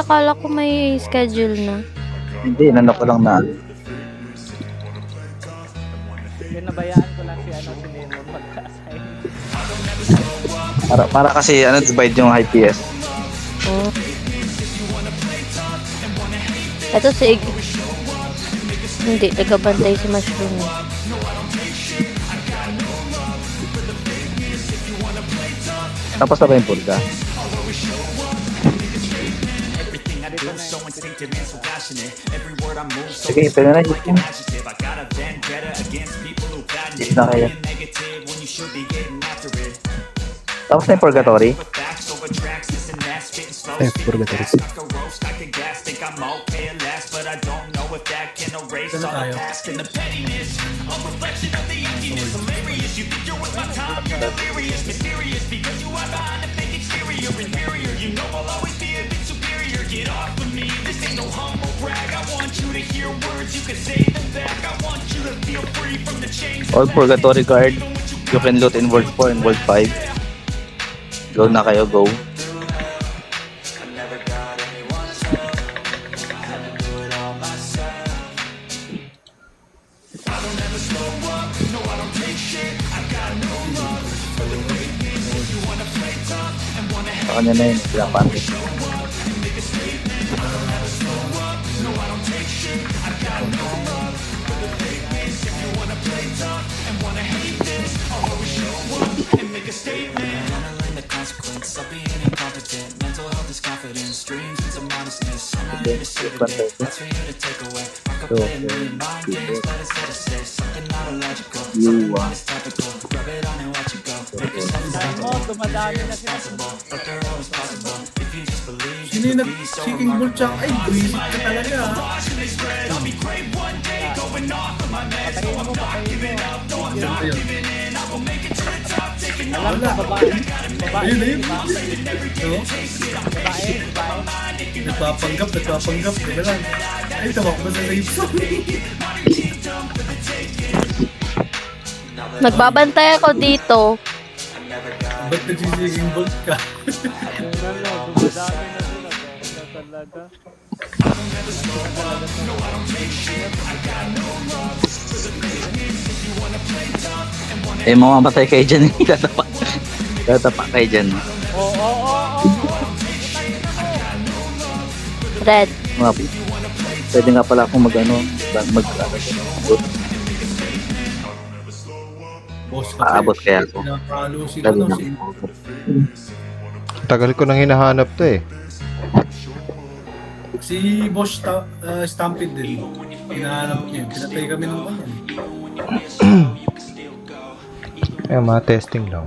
akala ko may schedule na. Hindi, inano ko lang na. Pinabayaan ko lang si si Lemon magka-assign. Para kasi divide yung high PS. Oh. Ito si Hindi, tagabantay si Mushroom. Tapos na ba yung purga? Sige, ito na yun. Yes na kaya. Tapos na yung purgatory? Purgatory. Saan na tayo? All purgatory card. You can loot in World 4 and World 5. Go na kayo, go. Sa kanya na yun, pinapante. Dumadami na sila. Sino yung nag-chicken bull chunk? Ay, buwisit ka talaga ha. Patayin mo. Yan, ayun. Alam Wala. ko, babae. Ayun, ayun. Diba? No? Babae. Nagpapanggap. Diba lang? Ay, tamakbo sa rape song. Nagbabantay ako dito. Ba't nag-chicken bull ka? Tingnan mo, dumadami na sila. Talaga. Eh, mamamatay kayo dyan. Tatapak kayo dyan. Oo. Red. Mga, pwede nga pala akong Boss, aabot kaya ako. Nakalo si Dali na. Tagal ko nang hinahanap to eh. Si Boss Stampede din. Hinahanap niya. Pinatay kami ng ano. Mga testing lang.